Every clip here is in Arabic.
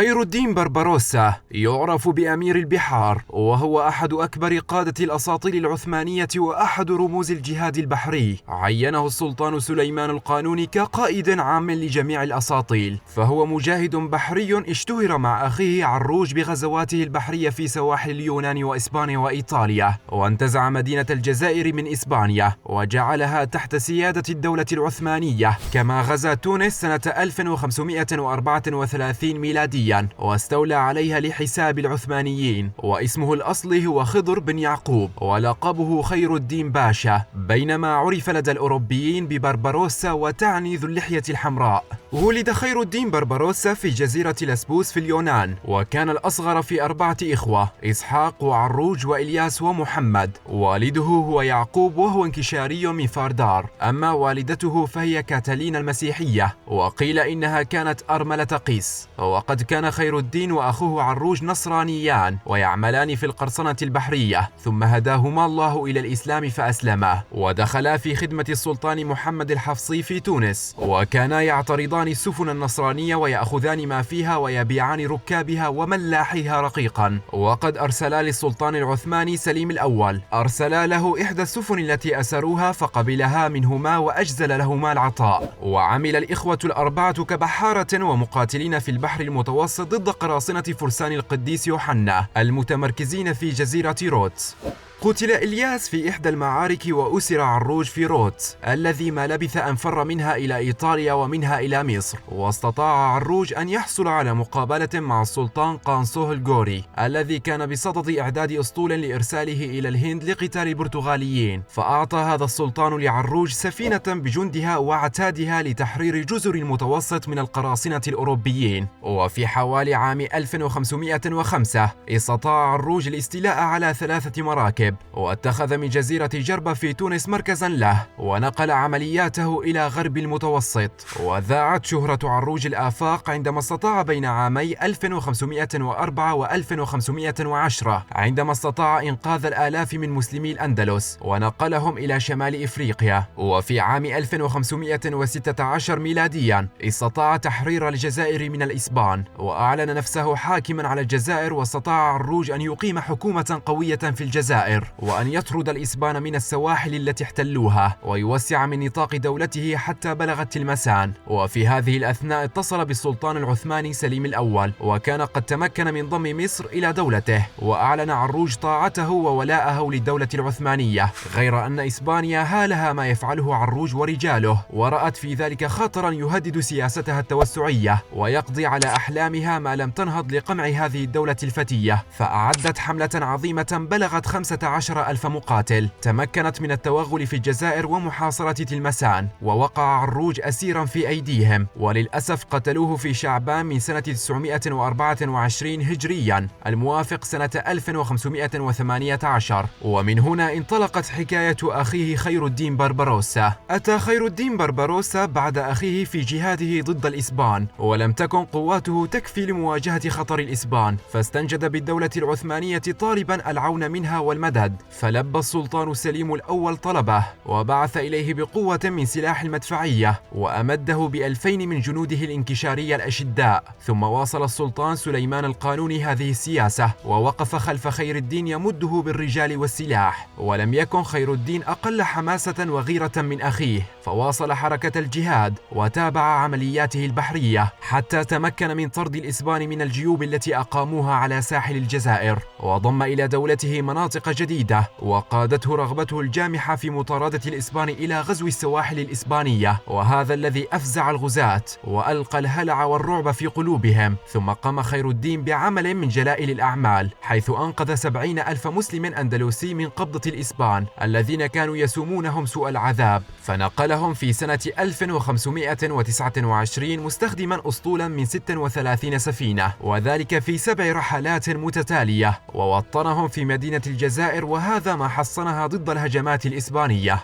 خير الدين بربروسا يعرف بأمير البحار، وهو أحد أكبر قادة الأساطيل العثمانية وأحد رموز الجهاد البحري. عينه السلطان سليمان القانوني كقائد عام لجميع الأساطيل، فهو مجاهد بحري اشتهر مع أخيه عروج بغزواته البحرية في سواحل اليونان وإسبانيا وإيطاليا، وانتزع مدينة الجزائر من إسبانيا وجعلها تحت سيادة الدولة العثمانية، كما غزا تونس سنة 1534 ميلاديا واستولى عليها لحساب العثمانيين. واسمه الأصلي هو خضر بن يعقوب، ولقبه خير الدين باشا، بينما عرف لدى الأوروبيين ببربروسا وتعني ذو اللحية الحمراء. ولد خير الدين بربروسا في جزيرة لسبوس في اليونان، وكان الأصغر في 4 إخوة: إسحاق وعروج وإلياس ومحمد. والده هو يعقوب وهو انكشاري من فاردار، أما والدته فهي كاتالين المسيحية، وقيل إنها كانت أرملة قيس. وقد كان خير الدين وأخوه عروج نصرانيان ويعملان في القرصنة البحرية، ثم هداهما الله إلى الإسلام فأسلما، ودخلا في خدمة السلطان محمد الحفصي في تونس، وكانا يعترضان السفن النصرانية ويأخذان ما فيها ويبيعان ركابها وملاحيها رقيقا. وقد أرسلا للسلطان العثماني سليم الأول، أرسلا له إحدى السفن التي أسروها فقبلها منهما وأجزل لهما العطاء. وعمل الإخوة الأربعة كبحارة ومقاتلين في البحر المتوسط ضد قراصنة فرسان القديس يوحنا المتمركزين في جزيرة رودس. قتل إلياس في إحدى المعارك وأسر عروج في رودس، الذي ما لبث أن فر منها إلى إيطاليا ومنها إلى مصر. واستطاع عروج أن يحصل على مقابلة مع السلطان قانصوه الغوري، الذي كان بصدد إعداد أسطول لإرساله إلى الهند لقتال البرتغاليين، فأعطى هذا السلطان لعروج سفينة بجندها وعتادها لتحرير جزر المتوسط من القراصنة الأوروبيين. وفي حوالي عام 1505 استطاع عروج الاستيلاء على 3 مراكب، واتخذ من جزيرة جربة في تونس مركزا له، ونقل عملياته إلى غرب المتوسط. وذاعت شهرة عروج الآفاق عندما استطاع بين عامي 1504 و 1510 عندما استطاع إنقاذ الآلاف من مسلمي الأندلس ونقلهم إلى شمال إفريقيا. وفي عام 1516 ميلاديا استطاع تحرير الجزائر من الإسبان، وأعلن نفسه حاكما على الجزائر. واستطاع عروج أن يقيم حكومة قوية في الجزائر، وأن يطرد الإسبان من السواحل التي احتلوها، ويوسع من نطاق دولته حتى بلغت تلمسان. وفي هذه الأثناء اتصل بالسلطان العثماني سليم الأول، وكان قد تمكن من ضم مصر إلى دولته، وأعلن عروج طاعته وولاءه للدولة العثمانية، غير أن إسبانيا هالها ما يفعله عروج ورجاله، ورأت في ذلك خطرا يهدد سياستها التوسعية ويقضي على أحلامها ما لم تنهض لقمع هذه الدولة الفتية. فأعدت حملة عظيمة بلغت 15,000 مقاتل، تمكنت من التوغل في الجزائر ومحاصرة تلمسان، ووقع عروج أسيرا في أيديهم، وللأسف قتلوه في شعبان من سنة 924 هجريا الموافق سنة 1518. ومن هنا انطلقت حكاية أخيه خير الدين بربروسا. أتى خير الدين بربروسا بعد أخيه في جهاده ضد الإسبان، ولم تكن قواته تكفي لمواجهة خطر الإسبان، فاستنجد بالدولة العثمانية طالبا العون منها والمدد. فلبى السلطان سليم الأول طلبه، وبعث إليه بقوة من سلاح المدفعية، وأمده ب2000 من جنوده الانكشارية الأشداء. ثم واصل السلطان سليمان القانوني هذه السياسة، ووقف خلف خير الدين يمده بالرجال والسلاح. ولم يكن خير الدين أقل حماسة وغيرة من أخيه، فواصل حركة الجهاد وتابع عملياته البحرية حتى تمكن من طرد الإسبان من الجيوب التي أقاموها على ساحل الجزائر، وضم إلى دولته مناطق جديدة، وقادته رغبته الجامحة في مطاردة الإسبان إلى غزو السواحل الإسبانية، وهذا الذي أفزع الغزاة وألقى الهلع والرعب في قلوبهم. ثم قام خير الدين بعمل من جلائل الأعمال، حيث أنقذ 70,000 مسلم أندلسي من قبضة الإسبان الذين كانوا يسومونهم سوء العذاب، فنقلهم في سنة 1529 مستخدما أسطولا من 36 سفينة، وذلك في 7 رحلات متتالية، ووطنهم في مدينة الجزائر الجزائر، وهذا ما حصنها ضد الهجمات الإسبانية.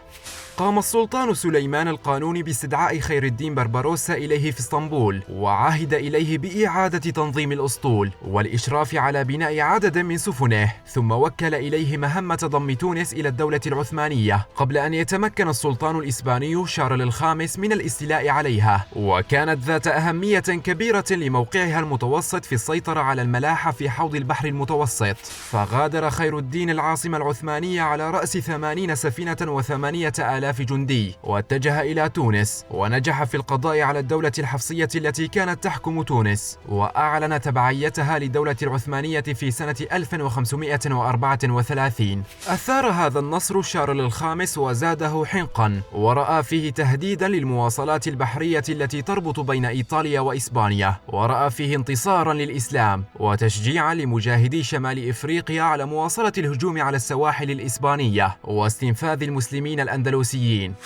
قام السلطان سليمان القانوني باستدعاء خير الدين بربروسا إليه في اسطنبول، وعهد إليه بإعادة تنظيم الأسطول والإشراف على بناء عدد من سفنه، ثم وكل إليه مهمة ضم تونس إلى الدولة العثمانية قبل أن يتمكن السلطان الإسباني شارل الخامس من الاستيلاء عليها، وكانت ذات أهمية كبيرة لموقعها المتوسط في السيطرة على الملاحة في حوض البحر المتوسط. فغادر خير الدين العاصمة العثمانية على رأس 80 سفينة و8,000 جندي، واتجه إلى تونس، ونجح في القضاء على الدولة الحفصية التي كانت تحكم تونس، وأعلن تبعيتها للدولة العثمانية في سنة 1534. أثار هذا النصر شارل الخامس وزاده حنقا، ورأى فيه تهديدا للمواصلات البحرية التي تربط بين إيطاليا وإسبانيا، ورأى فيه انتصارا للإسلام وتشجيعا لمجاهدي شمال إفريقيا على مواصلة الهجوم على السواحل الإسبانية واستنفاذ المسلمين الأندلسيين،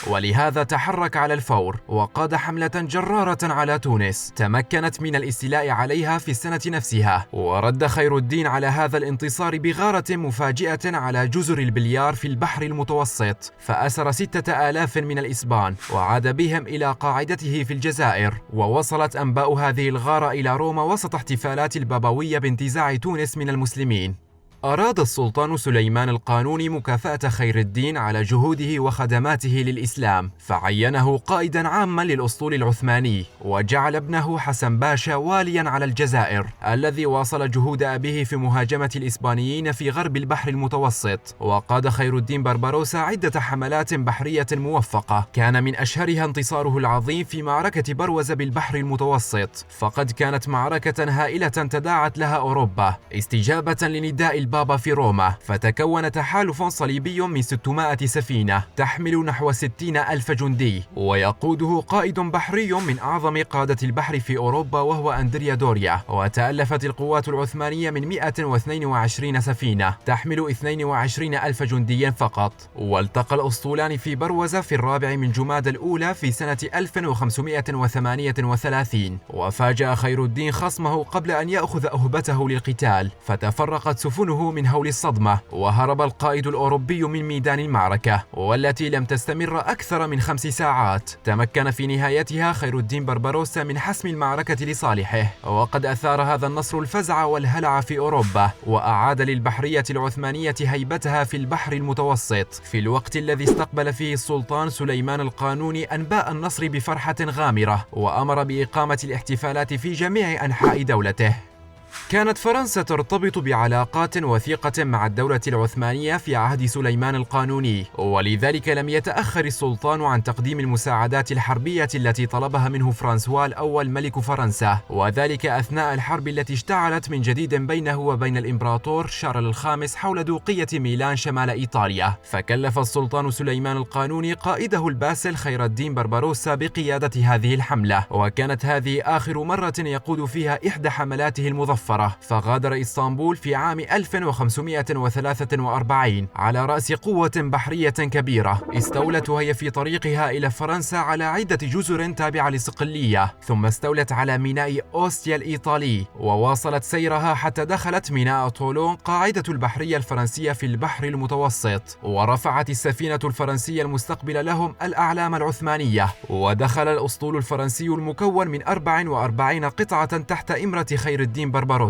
ولهذا تحرك على الفور وقاد حملة جرارة على تونس تمكنت من الاستيلاء عليها في السنة نفسها. ورد خير الدين على هذا الانتصار بغارة مفاجئة على جزر البليار في البحر المتوسط، فأسر 6,000 من الإسبان وعاد بهم إلى قاعدته في الجزائر. ووصلت أنباء هذه الغارة إلى روما وسط احتفالات البابوية بانتزاع تونس من المسلمين. أراد السلطان سليمان القانوني مكافأة خير الدين على جهوده وخدماته للإسلام، فعينه قائدا عاما للأسطول العثماني، وجعل ابنه حسن باشا واليا على الجزائر، الذي واصل جهود أبيه في مهاجمة الإسبانيين في غرب البحر المتوسط. وقاد خير الدين بربروسا عدة حملات بحرية موفقة، كان من أشهرها انتصاره العظيم في معركة بروز بالبحر المتوسط، فقد كانت معركة هائلة تداعت لها أوروبا استجابة لنداء البابا في روما، فتكون تحالف صليبي من 600 سفينة تحمل نحو 60,000 جندي، ويقوده قائد بحري من أعظم قادة البحر في أوروبا وهو أندريا دوريا. وتألفت القوات العثمانية من 122 سفينة تحمل 22,000 جنديا فقط، والتقى الأسطولان في بروز في 4 من جمادى الأولى في سنة 1538، وفاجأ خير الدين خصمه قبل أن يأخذ أهبته للقتال، فتفرقت سفنه من هول الصدمة، وهرب القائد الأوروبي من ميدان المعركة، والتي لم تستمر أكثر من 5 ساعات. تمكن في نهايتها خير الدين بربروسا من حسم المعركة لصالحه، وقد أثار هذا النصر الفزع والهلع في أوروبا، وأعاد للبحرية العثمانية هيبتها في البحر المتوسط، في الوقت الذي استقبل فيه السلطان سليمان القانوني أنباء النصر بفرحة غامرة، وأمر بإقامة الاحتفالات في جميع أنحاء دولته. كانت فرنسا ترتبط بعلاقات وثيقة مع الدولة العثمانية في عهد سليمان القانوني، ولذلك لم يتأخر السلطان عن تقديم المساعدات الحربية التي طلبها منه فرانسوا الأول ملك فرنسا، وذلك أثناء الحرب التي اشتعلت من جديد بينه وبين الإمبراطور شارل الخامس حول دوقية ميلان شمال إيطاليا. فكلف السلطان سليمان القانوني قائده الباسل خير الدين بربروسا بقيادة هذه الحملة، وكانت هذه آخر مرة يقود فيها إحدى حملاته المظفرة. فغادر إسطنبول في عام 1543 على رأس قوة بحرية كبيرة استولت وهي في طريقها إلى فرنسا على عدة جزر تابعة لصقلية، ثم استولت على ميناء أوستيا الإيطالي، وواصلت سيرها حتى دخلت ميناء طولون قاعدة البحرية الفرنسية في البحر المتوسط، ورفعت السفينة الفرنسية المستقبلة لهم الأعلام العثمانية. ودخل الأسطول الفرنسي المكون من 44 قطعة تحت إمرة خير الدين بربروسا،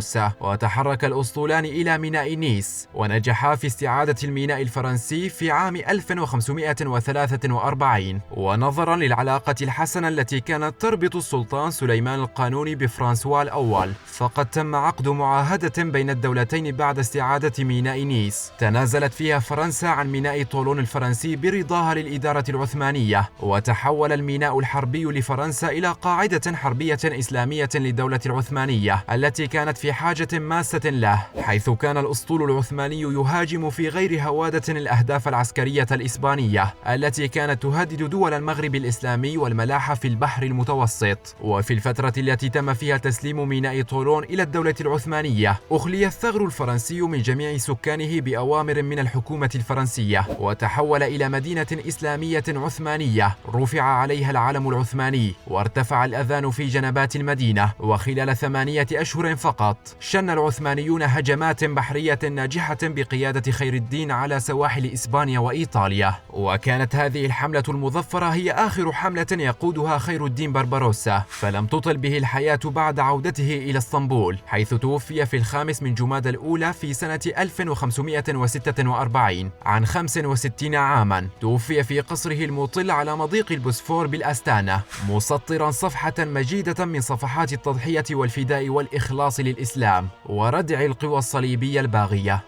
وتحرك الأسطولان إلى ميناء نيس، ونجحا في استعادة الميناء الفرنسي في عام 1543. ونظرا للعلاقة الحسنة التي كانت تربط السلطان سليمان القانوني بفرانسوا الأول، فقد تم عقد معاهدة بين الدولتين بعد استعادة ميناء نيس تنازلت فيها فرنسا عن ميناء طولون الفرنسي برضاها للإدارة العثمانية، وتحول الميناء الحربي لفرنسا إلى قاعدة حربية إسلامية للدولة العثمانية التي كانت في حاجة ماسة له، حيث كان الأسطول العثماني يهاجم في غير هوادة الأهداف العسكرية الإسبانية التي كانت تهدد دول المغرب الإسلامي والملاحة في البحر المتوسط. وفي الفترة التي تم فيها تسليم ميناء طولون إلى الدولة العثمانية، أخلي الثغر الفرنسي من جميع سكانه بأوامر من الحكومة الفرنسية، وتحول إلى مدينة إسلامية عثمانية رفع عليها العلم العثماني، وارتفع الأذان في جنبات المدينة، وخلال 8 أشهر فقط فقط. شن العثمانيون هجمات بحرية ناجحة بقيادة خير الدين على سواحل إسبانيا وإيطاليا، وكانت هذه الحملة المظفرة هي آخر حملة يقودها خير الدين بربروسا، فلم تطل به الحياة بعد عودته إلى اسطنبول، حيث توفي في 5 من جمادى الأولى في سنة 1546 عن 65 عاما. توفي في قصره المطل على مضيق البوسفور بالأستانة، مسطرا صفحة مجيدة من صفحات التضحية والفداء والإخلاص للإسلام وردع القوى الصليبية الباغية.